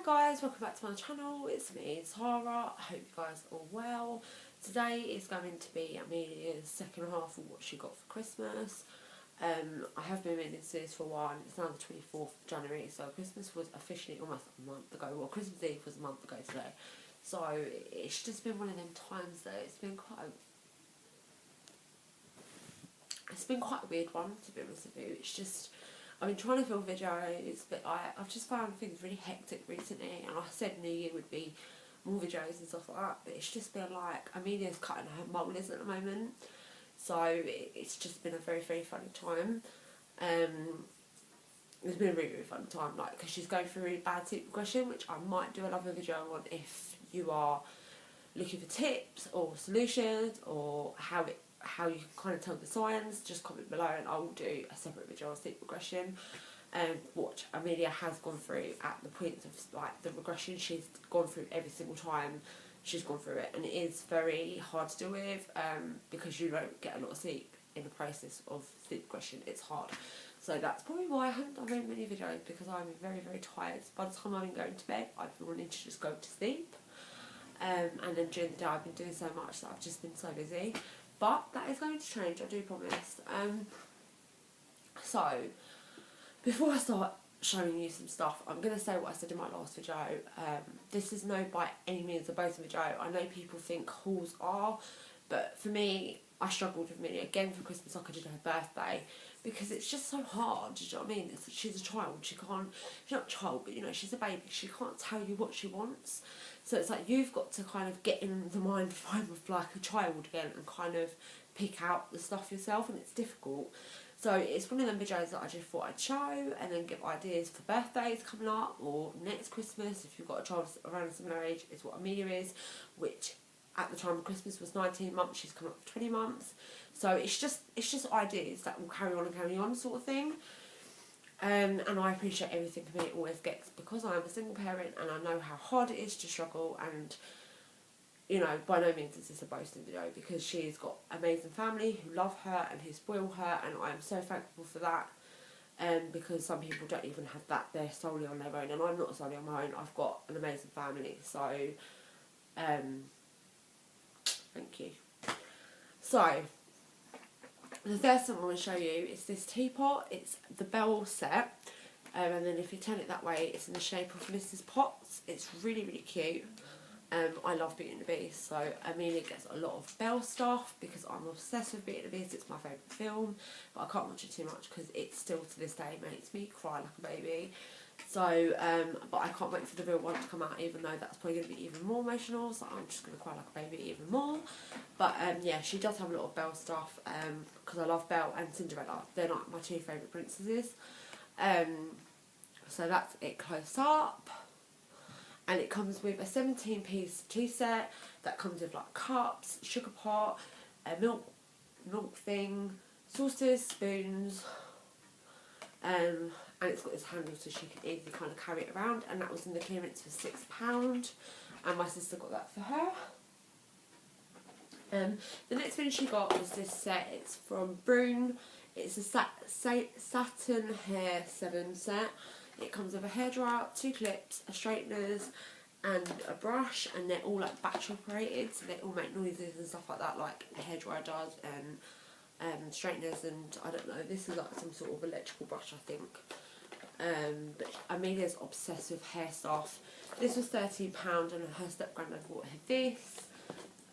guys, welcome back to my channel. It's me, Tara. I hope you guys are well. Today is going to be Amelia's second half of what she got for Christmas. I have been meaning to do this for a while, and it's now the 24th of January, so Christmas was officially almost a month ago. Well, Christmas Eve was a month ago today. So it's just been one of them times that it's been quite a weird one, to be honest with you. It's just, I've been trying to film videos, but I've just found things really hectic recently, and I said New Year would be more videos and stuff like that, but it's just been like, Amelia's cutting her molars at the moment, so it's just been a very, very funny time. It's been a really, really fun time, like, because she's going through really bad sleep regression, which I might do another video on if you are looking for tips or solutions, or how you can kind of tell the signs. Just comment below and I will do a separate video on sleep regression, what Amelia has gone through at the point of like the regression. She's gone through every single time she's gone through it, and it is very hard to deal with, because you don't get a lot of sleep in the process of sleep regression. It's hard, so that's probably why I haven't done very many videos, because I'm very, very tired. By the time I'm going to bed, I've been wanting to just go to sleep, and then during the day I've been doing so much that I've just been so busy. But that is going to change, I do promise. So, before I start showing you some stuff, I'm going to say what I said in my last video. This is no by any means a boasting video. I know people think hauls are, but for me, I struggled with Amelia again for Christmas like I did her birthday, because it's just so hard. Do you know what I mean? She's a child. She's not a child, but you know, she's a baby. She can't tell you what she wants. So it's like you've got to kind of get in the mind frame of like a child again and kind of pick out the stuff yourself, and it's difficult. So it's one of them videos that I just thought I'd show and then give ideas for birthdays coming up or next Christmas. If you've got a child around a similar age, is what Amelia is, which at the time of Christmas was 19 months. She's come up to 20 months. So it's just ideas that will carry on sort of thing. And I appreciate everything Amelia always gets, because I'm a single parent and I know how hard it is to struggle, and you know, by no means is this a boasting video, because she's got amazing family who love her and who spoil her, and I'm so thankful for that. Because some people don't even have that, they're solely on their own, and I'm not solely on my own. I've got an amazing family, so thank you. So the first thing I want to show you is this teapot. It's the Bell set, and then if you turn it that way, it's in the shape of Mrs. Potts. It's really, really cute. I love Beauty and the Beast, so Amelia gets a lot of Belle stuff because I'm obsessed with Beauty and the Beast. It's my favourite film, but I can't watch it too much because it still to this day makes me cry like a baby. So, but I can't wait for the real one to come out, even though that's probably going to be even more emotional, so I'm just going to cry like a baby even more. But yeah, she does have a lot of Belle stuff, because I love Belle and Cinderella. They're like my two favourite princesses. So that's it close up. And it comes with a 17-piece tea set that comes with like cups, sugar pot, a milk thing, saucers, spoons, and it's got this handle so she can easily kind of carry it around, and that was in the clearance for £6, and my sister got that for her. The next thing she got was this set. It's from Brune. It's a satin hair 7 set. It comes with a hairdryer, 2 clips, a straighteners, and a brush, and they're all like battery operated, so they all make noises and stuff like that, like the hairdryer does, and straighteners, and I don't know, this is like some sort of electrical brush, I think. But Amelia's obsessed with hair stuff. This was £13, and her step-granddad bought her this.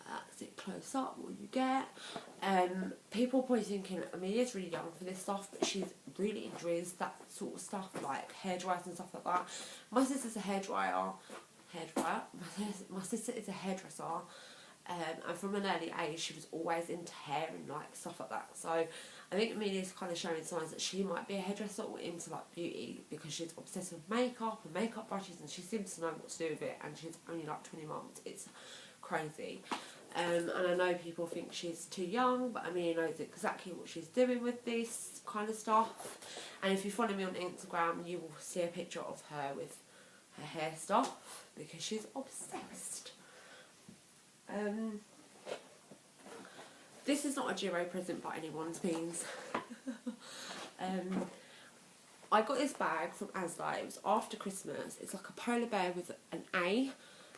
That's it close up, what you get. People are probably thinking Amelia's really young for this stuff, but she really enjoys that sort of stuff, like hairdryers and stuff like that. My sister's a hairdryer. My sister is a hairdresser, and from an early age she was always into hair and like stuff like that. So I think Amelia's kind of showing signs that she might be a hairdresser or into like beauty, because she's obsessed with makeup and makeup brushes, and she seems to know what to do with it, and she's only like 20 months. It's crazy. And I know people think she's too young, but Amelia knows exactly what she's doing with this kind of stuff. And if you follow me on Instagram, you will see a picture of her with her hair stuff, because she's obsessed. This is not a Giro present by anyone's means. I got this bag from Asda. It was after Christmas. It's like a polar bear with an A,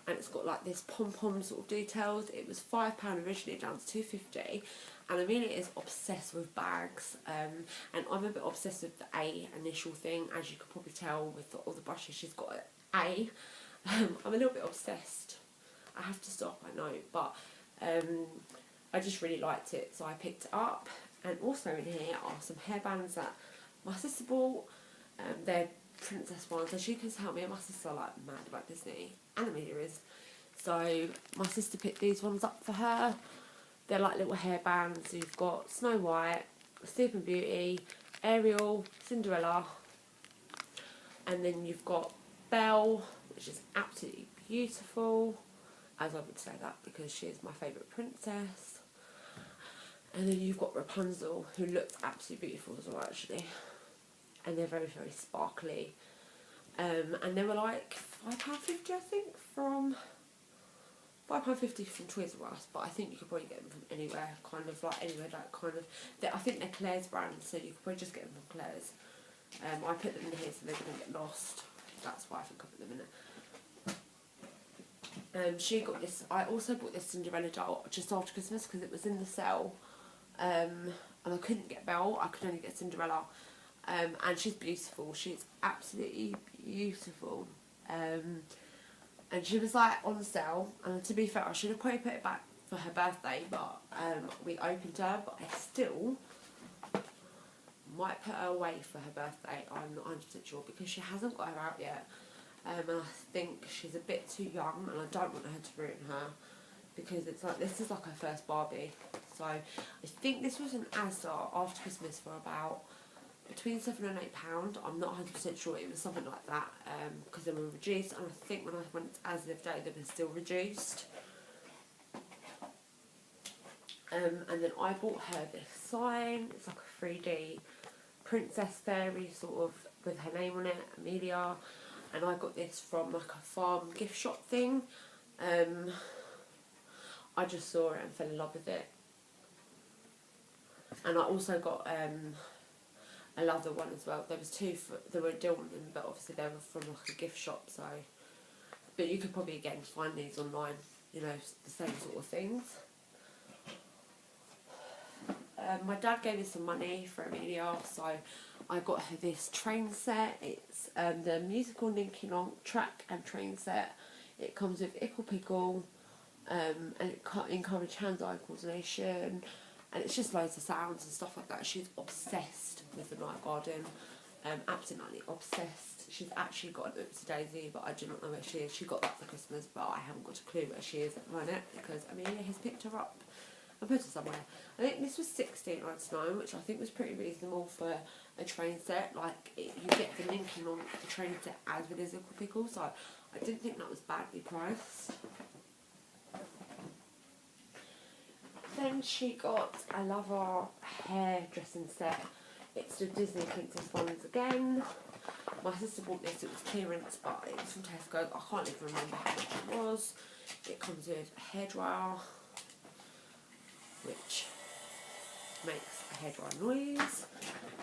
and it's got like this pom-pom sort of details. It was £5 originally, down to £2.50, and Amelia is obsessed with bags, and I'm a bit obsessed with the A initial thing, as you could probably tell with all the brushes she's got an A. I'm a little bit obsessed. I have to stop, I know, but I just really liked it, so I picked it up. And also in here are some hairbands that my sister bought. They're princess ones. As you can tell, me and my sister are like mad about Disney, and Amelia is. So my sister picked these ones up for her. They're like little hairbands. You've got Snow White, Sleeping Beauty, Ariel, Cinderella, and then you've got Belle, which is absolutely beautiful, as I would say that because she is my favourite princess. And then you've got Rapunzel, who looks absolutely beautiful as well, actually. And they're very, very sparkly. And they were like £5.50, I think, from £5.50 from Toys R Us, but I think you could probably get them from anywhere, kind of like anywhere that kind of. I think they're Claire's brand, so you could probably just get them from Claire's. I put them in here so they're going to get lost. That's why I think I put them in it. She got this. I also bought this Cinderella doll just after Christmas because it was in the sale. And I couldn't get Belle, I could only get Cinderella. And she's beautiful, she's absolutely beautiful. And she was like on sale, and to be fair, I should have probably put it back for her birthday, but we opened her, but I still might put her away for her birthday. I'm not 100% sure because she hasn't got her out yet. And I think she's a bit too young, and I don't want her to ruin her because it's like, this is like her first Barbie. So I think this was an Asda after Christmas for about between £7 and £8. I'm not 100% sure, it was something like that, because they were reduced, and I think when I went to Asda the other day they were still reduced. And then I bought her this sign. It's like a 3D princess fairy sort of with her name on it, Amelia, and I got this from like a farm gift shop thing. I just saw it and fell in love with it. And I also got a leather one as well. There was two, there were a deal on them, but obviously they were from like a gift shop, so. But you could probably again find these online, you know, the same sort of things. My dad gave me some money for Amelia, so I got her this train set. It's the musical Ninky Nonk track and train set. It comes with Ickle Pickle, and it encourages hand-eye coordination, and it's just loads of sounds and stuff like that. She's obsessed with the night garden, absolutely obsessed. She's actually got an Oopsie Daisy, but I do not know where she is. She got that for Christmas, but I haven't got a clue where she is at the moment because Amelia has picked her up and put her somewhere. I think this was £16.99, which I think was pretty reasonable for a train set. Like, you get the linking on the train set as well as Ickle Pickle, so I didn't think that was badly priced. Then she got a Lover hair dressing set. It's the Disney Princess ones again. My sister bought this, it was clearance, but it was from Tesco. I can't even remember how much it was. It comes with a hairdryer, which makes a hairdryer noise.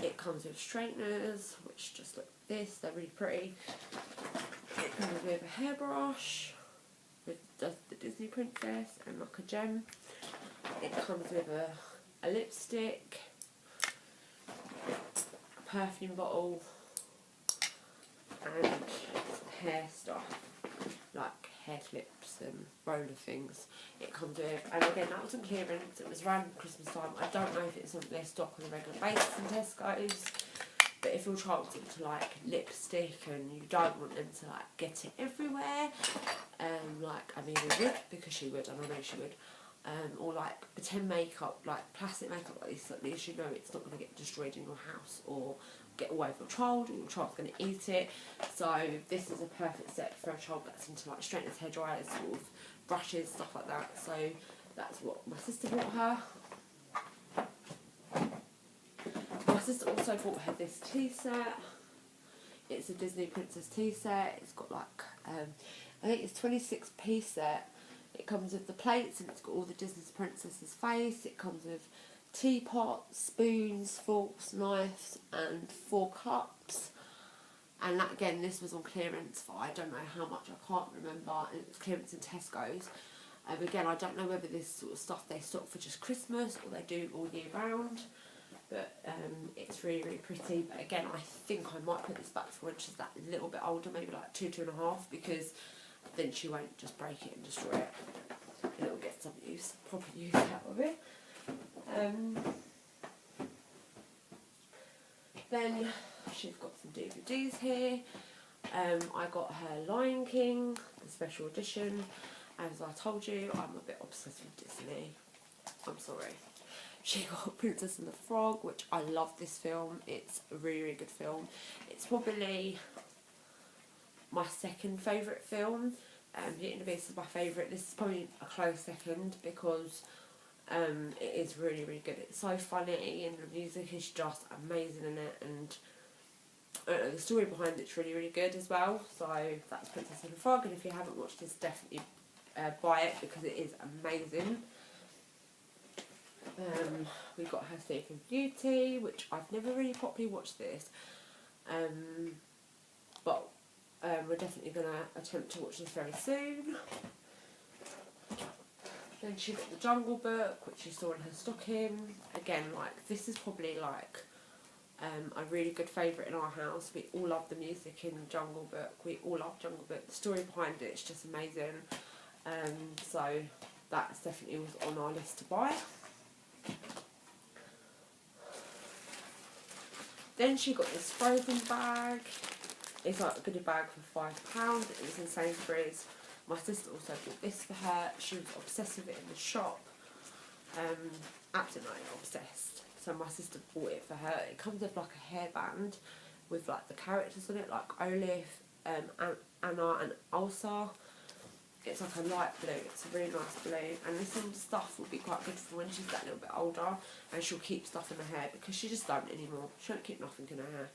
It comes with straighteners, which just look like this, they're really pretty. It comes with a hairbrush with the Disney Princess and like a gem. It comes with a lipstick, a perfume bottle, and hair stuff, like hair clips and roller things. It comes with, and again that was on clearance, it was around Christmas time. I don't know if it's something they stock on a regular basis in Tesco's, but if your child's into like lipstick and you don't want them to like get it everywhere, like Amelia would, because she would, and I know she would, or like pretend makeup, like plastic makeup like this, at least you know it's not going to get destroyed in your house or get away with your child, or your child's going to eat it. So this is a perfect set for a child that's into like straighteners, hair dryers, sort of brushes, stuff like that. So that's what my sister bought her. My sister also bought her this tea set. It's a Disney Princess tea set. It's got like, I think it's 26p set. It comes with the plates and it's got all the Disney Princess's face. It comes with teapots, spoons, forks, knives and 4 cups. And that, again, this was on clearance for I don't know how much, I can't remember, and it was clearance in Tesco's. Again, I don't know whether this sort of stuff they stock for just Christmas or they do all year round, but it's really, really pretty. But again, I think I might put this back for when she's that little bit older, maybe like 2, 2.5, because then she won't just break it and destroy it, and it'll get some use, proper use out of it. Then she's got some DVDs here. I got her Lion King, the special edition. As I told you, I'm a bit obsessed with Disney. I'm sorry. She got Princess and the Frog, which I love this film. It's a really, really good film. It's probably my second favourite film. Beauty and the Beast is my favourite. This is probably a close second because it is really, really good. It's so funny and the music is just amazing in it, and the story behind it's really, really good as well. So that's Princess and the Frog, and if you haven't watched this, definitely buy it because it is amazing. We got her Sleeping Beauty, which I've never really properly watched this, but we're definitely going to attempt to watch this very soon. Then she got the Jungle Book, which you saw in her stocking. Again, like, this is probably like a really good favourite in our house. We all love the music in Jungle Book. We all love Jungle Book. The story behind it is just amazing. So that definitely was on our list to buy. Then she got this Frozen bag. It's like a goodie bag for £5. It was in Sainsbury's. My sister also bought this for her. She was obsessed with it in the shop. Absolutely obsessed. So my sister bought it for her. It comes with like a hairband with like the characters on it, like Olaf, Anna and Elsa. It's like a light blue. It's a really nice blue, and this sort of stuff will be quite good for when she's that little bit older, and she'll keep stuff in her hair because she just don't anymore. She don't keep nothing in her hair.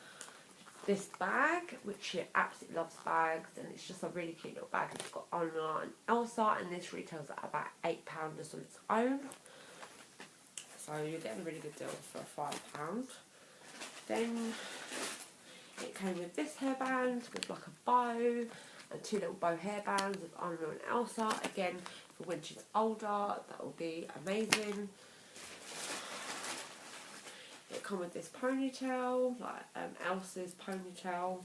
This bag, which she absolutely loves bags, and it's just a really cute little bag. It's got Anna and Elsa, and this retails at about £8 just on its own. So you're getting a really good deal for £5. Then it came with this hairband with like a bow and 2 little bow hairbands with Anna and Elsa. Again, for when she's older, that will be amazing. It comes with this ponytail, like Elsa's ponytail.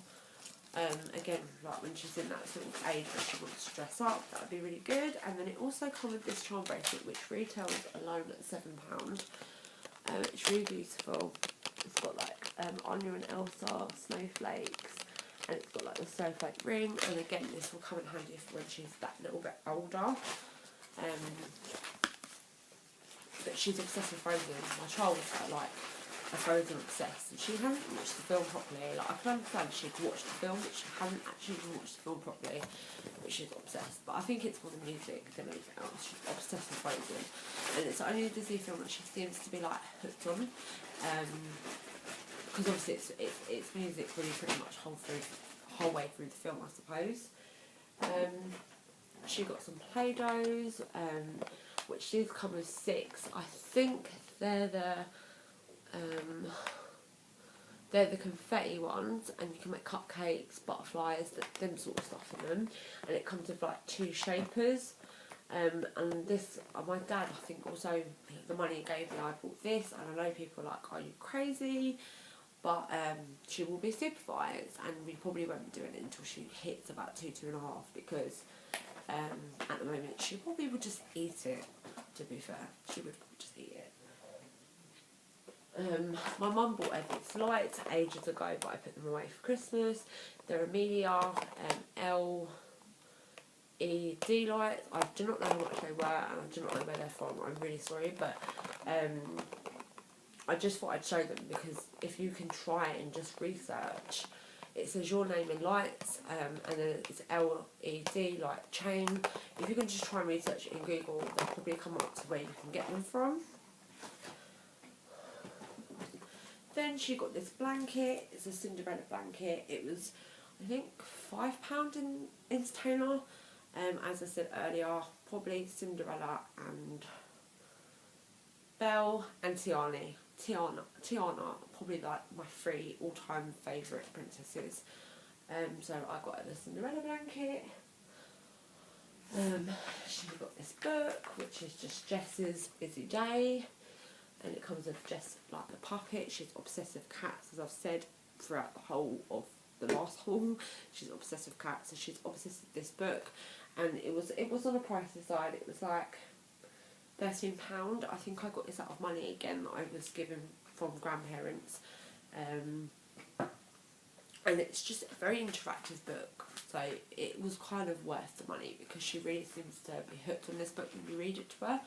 Again, like when she's in that sort of age where she wants to dress up, that would be really good. And then it also comes with this charm bracelet, which retails alone at £7. It's really beautiful. It's got like Anya and Elsa, snowflakes, and it's got like the snowflake ring. And again, this will come in handy for when she's that little bit older. But she's obsessed with Frozen. My child is like a Frozen obsessed, and she hasn't watched the film properly. Like, I can understand she'd watched the film, but she hasn't actually watched the film properly. But she's obsessed. But I think it's more the music than anything else. She's obsessed with Frozen, and it's only a Disney film that she seems to be like hooked on. Because obviously it's music really pretty much whole way through the film, I suppose. She got some Play-Dohs, which these come with 6. I think they're the confetti ones, and you can make cupcakes, butterflies, them sort of stuff in them. And it comes with like 2 shapers. And this, my dad, I think also, the money he gave me, I bought this. And I know people are like, are you crazy? But she will be supervised, and we probably won't be doing it until she hits about 2, 2.5, because at the moment she probably would just eat it, to be fair. She would just eat it. My mum bought these lights ages ago, but I put them away for Christmas. They're Amelia LED lights. I do not know how much they were, and I do not know where they're from. I'm really sorry, but I just thought I'd show them, because if you can try and just research, it says your name in lights, and then it's LED light chain. If you can just try and research it in Google, they'll probably come up to where you can get them from. Then she got this blanket. It's a Cinderella blanket. It was, I think, £5 in Entertainer. As I said earlier, probably Cinderella and Belle and Tiana, probably like my 3 all-time favourite princesses. So I got her the Cinderella blanket. She's got this book, which is just Jess's Busy Day, and it comes with Jess like the puppet. She's obsessed with cats, as I've said throughout the whole of the last haul. She's obsessed with cats, so she's obsessed with this book, and it was on a pricey side. It was like £13. I think I got this out of money again that I was given from grandparents, and it's just a very interactive book, so it was kind of worth the money because she really seems to be hooked on this book when you read it to her.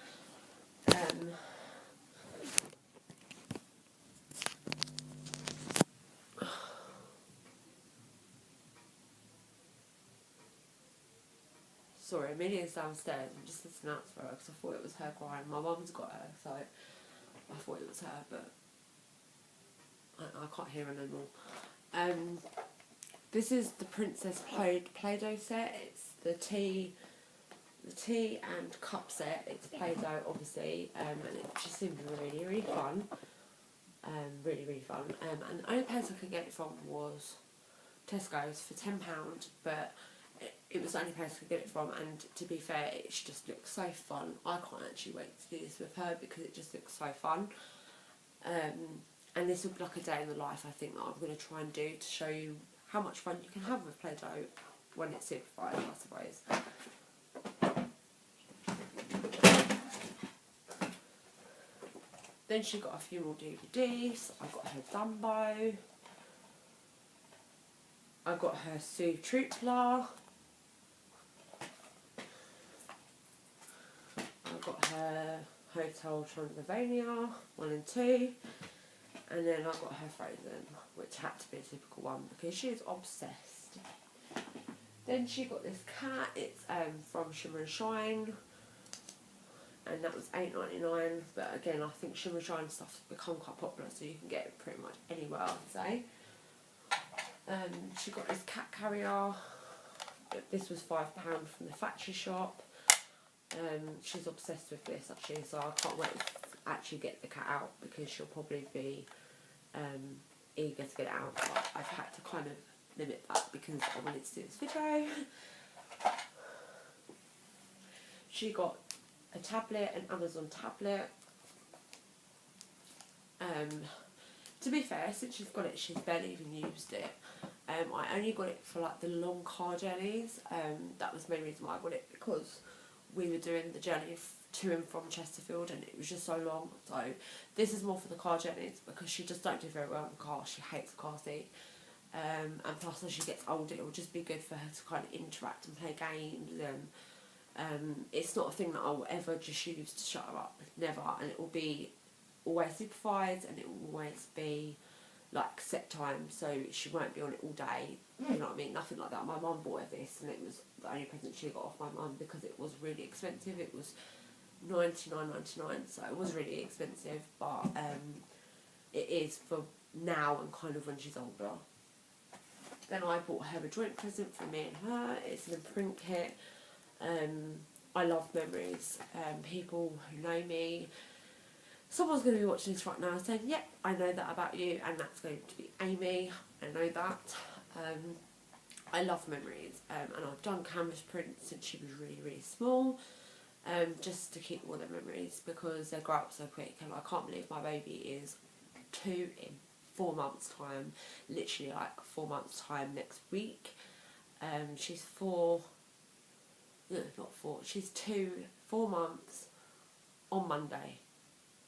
Sorry, Amelia's downstairs. I'm just listening out for her because I thought it was her crying. My mum's got her, so I thought it was her, but I can't hear her no more. This is the Princess Play-Doh set. It's the tea and cup set. It's Play-Doh, obviously, and it just seemed really, really fun. Really fun. And the only place I could get it from was Tesco's for £10, but it was the only place I could get it from, and to be fair, it just looks so fun. I can't actually wait to do this with her because it just looks so fun. And this will be like a day in the life, I think, that I'm going to try and do to show you how much fun you can have with Play-Doh when it's supervised, I suppose. Then she got a few more DVDs. I got her Dumbo. I got her Sue Trutler. I got her Hotel Transylvania 1 and 2. And then I got her Frozen, which had to be a typical one because she is obsessed. Then she got this cat. It's from Shimmer and Shine, and that was £8.99. But again, I think Shimmer and Shine stuff's become quite popular, so you can get it pretty much anywhere, I'd say. She got this cat carrier. This was £5 from the factory shop. She's obsessed with this actually, so I can't wait to actually get the cat out because she'll probably be eager to get it out, but I've had to kind of limit that because I wanted to do this video. She got a tablet, an Amazon tablet. To be fair, since she's got it, she's barely even used it. I only got it for like the long car journeys. That was the main reason why I got it, because we were doing the journey to and from Chesterfield and it was just so long. So this is more for the car journeys because she just don't do very well in the car. She hates the car seat. And plus, as she gets older, it will just be good for her to kind of interact and play games. And it's not a thing that I will ever just use to shut her up. Never. And it will be always supervised and it will always be like set time, so she won't be on it all day. You know what I mean? Nothing like that. My mum bought her this, and it was the only present she got off my mum because it was really expensive. It was $99.99, so it was really expensive. But it is for now and kind of when she's older. Then I bought her a joint present for me and her. It's an imprint kit. I love memories. People who know me. Someone's going to be watching this right now saying, yep, I know that about you, and that's going to be Amy. I know that. I love memories, and I've done canvas prints since she was really, really small, just to keep all the memories because they grow up so quick, and I can't believe my baby is 2 in 4 months' time, literally like 4 months' time next week. She's 4, no, not 4, she's 4 months on Monday.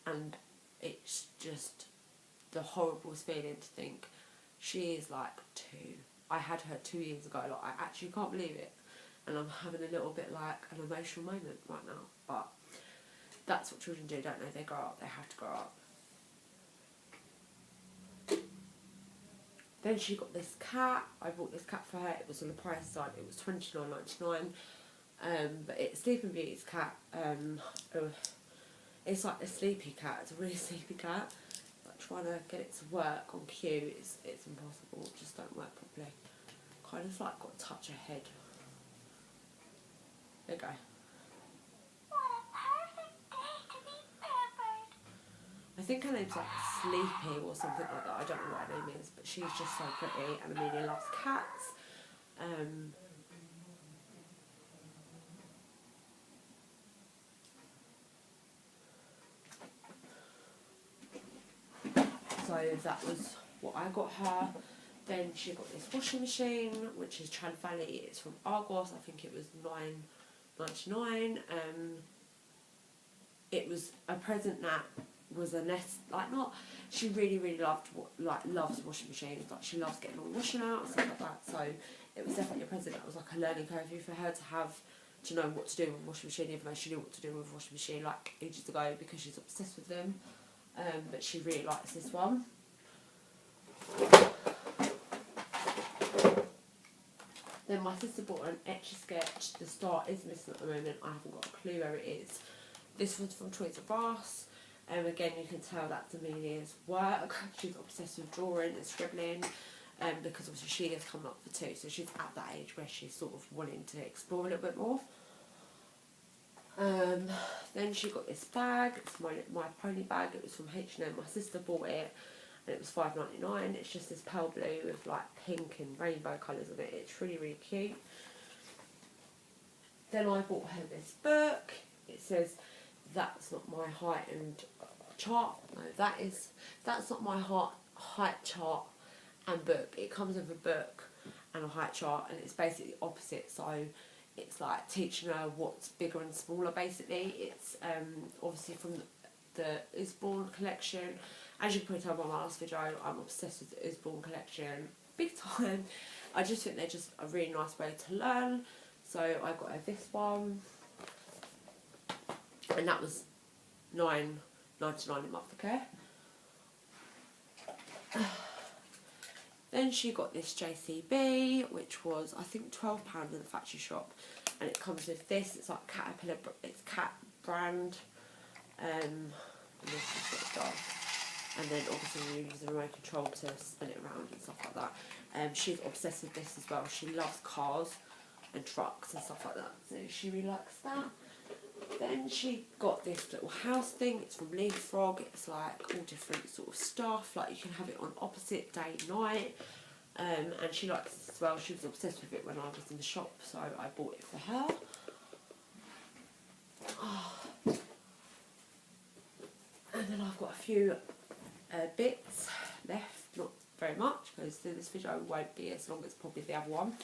And it's just the horriblest feeling to think she is like 2. I had her 2 years ago. Like, I actually can't believe it. And I'm having a little bit like an emotional moment right now. But that's what children do, don't they? They grow up. They have to grow up. Then she got this cat. I bought this cat for her. It was on the price side. It was $29.99. But it's Sleeping Beauty's cat. It's like a sleepy cat. It's a really sleepy cat. Like trying to get it to work on cue, it's impossible. It just don't work properly. Kind of like got to touch her head. There you go. I think her name's like Sleepy or something like that. I don't know what her name is, but she's just so pretty. And Amelia loves cats. So that was what I got her. Then she got this washing machine, which is Tran Valley. It's from Argos. I think it was £9.99. It was a present that was a nest, like, not, she really loved, loves washing machines, like she loves getting all the washing out and stuff like that, so it was definitely a present that was like a learning curve for her to know what to do with a washing machine, even though she knew what to do with a washing machine like ages ago because she's obsessed with them. But she really likes this one. Then my sister bought an Etch-a-Sketch. The star is missing at the moment. I haven't got a clue where it is. This one's from Toys R Us. Again, you can tell that's Amelia's work. She's obsessed with drawing and scribbling, because obviously she is coming up for 2, so she's at that age where she's sort of wanting to explore a little bit more. Then she got this bag. It's my pony bag. It was from H&M. My sister bought it, and it was £5.99. It's just this pale blue with like pink and rainbow colours on it. It's really cute. Then I bought her this book. It says, "That's not my height and chart." No, that's not my height chart and book. It comes with a book and a height chart, and it's basically opposite. So it's like teaching her what's bigger and smaller. Basically, it's obviously from the Usborne collection. As you can probably tell by my last video, I'm obsessed with the Usborne collection, big time. I just think they're just a really nice way to learn. So I got her this one, and that was £9.99 a month, okay? Then she got this JCB, which was I think £12 in the factory shop, and it comes with this. It's like Caterpillar, it's Cat brand, and this is what it does. And then obviously you use the remote control to spin it around and stuff like that. She's obsessed with this as well. She loves cars and trucks and stuff like that, so she really likes that. Then she got this little house thing. It's from Leapfrog. It's like all different sort of stuff. Like you can have it on opposite day, night. And she likes this as well. She was obsessed with it when I was in the shop, so I bought it for her. And then I've got a few bits left. Not very much, because this video won't be as long as probably the other one.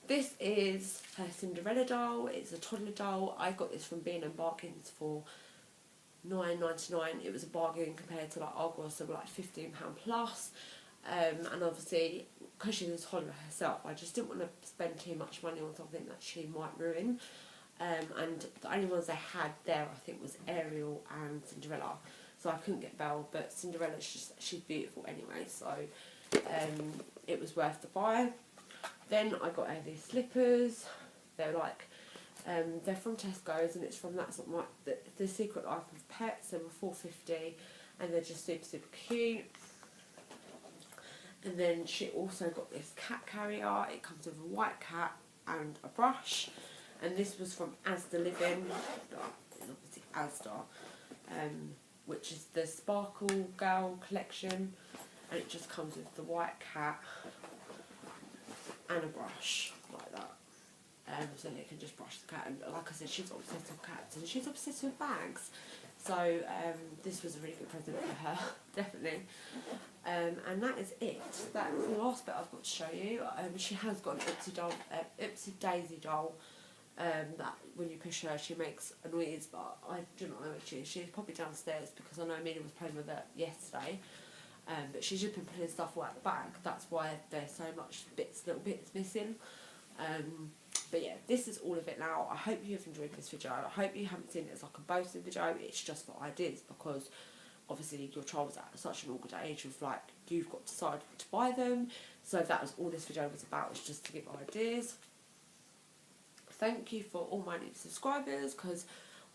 This is her Cinderella doll. It's a toddler doll. I got this from B&M Bargains for £9.99. It was a bargain compared to like Argos, so like £15 plus. And obviously, because she's a toddler herself, I just didn't want to spend too much money on something that she might ruin. And the only ones they had there, I think, was Ariel and Cinderella. So I couldn't get Belle, but Cinderella, she's beautiful anyway, so it was worth the buy. Then I got her these slippers. They're like, they're from Tesco's, and it's from That's Not My, the Secret Life of Pets. They were £4.50, and they're just super cute. And then she also got this cat carrier. It comes with a white cat and a brush, and this was from Asda Living, obviously Asda, which is the Sparkle Girl collection, and it just comes with the white cat and a brush like that, so they can just brush the cat. And like I said, she's obsessed with cats and she's obsessed with bags, so this was a really good present for her, definitely. And that is it. That's the last bit I've got to show you. She has got an Oopsie Daisy doll, that when you push her she makes a noise, but I do not know where she is. She's probably downstairs, because I know Amelia was playing with her yesterday. But she's just been putting stuff all out the bag. That's why there's so much little bits missing. But yeah, this is all of it now. I hope you've enjoyed this video. I hope you haven't seen it as like a boasting video. It's just for ideas, because obviously your child's at such an awkward age of like, you've got to decide to buy them. So that was all this video was about, was just to give ideas. Thank you for all my new subscribers, because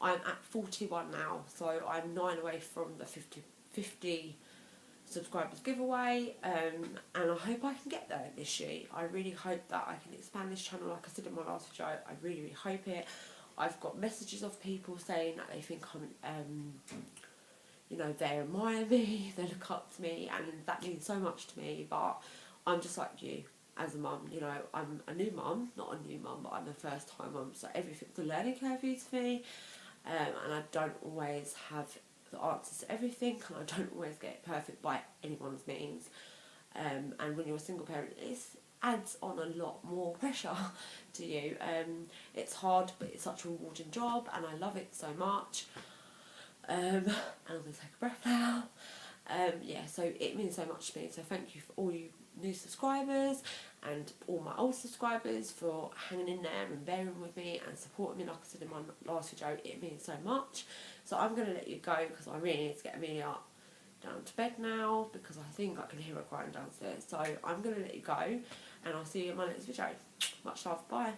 I'm at 41 now. So I'm 9 away from the 50 subscribers giveaway, and I hope I can get there this year. I really hope that I can expand this channel, like I said in my last video. I really hope it. I've got messages of people saying that they think I'm, you know, they admire me, they look up to me, and that means so much to me. But I'm just like you. as a mum. You know, I'm a new mum, not a new mum, but I'm a first time mum, so everything's a learning curve for me, and I don't always have the answers to everything, and I don't always get it perfect by anyone's means. And when you're a single parent, it adds on a lot more pressure to you. It's hard, but it's such a rewarding job, and I love it so much. And I'm going to take a breath now. Yeah, so it means so much to me. So thank you for all you new subscribers and all my old subscribers for hanging in there and bearing with me and supporting me. Like I said in my last video, it means so much. So I'm going to let you go because I really need to get Amelia down to bed now because I think I can hear her crying downstairs. So I'm going to let you go and I'll see you in my next video. Much love, bye.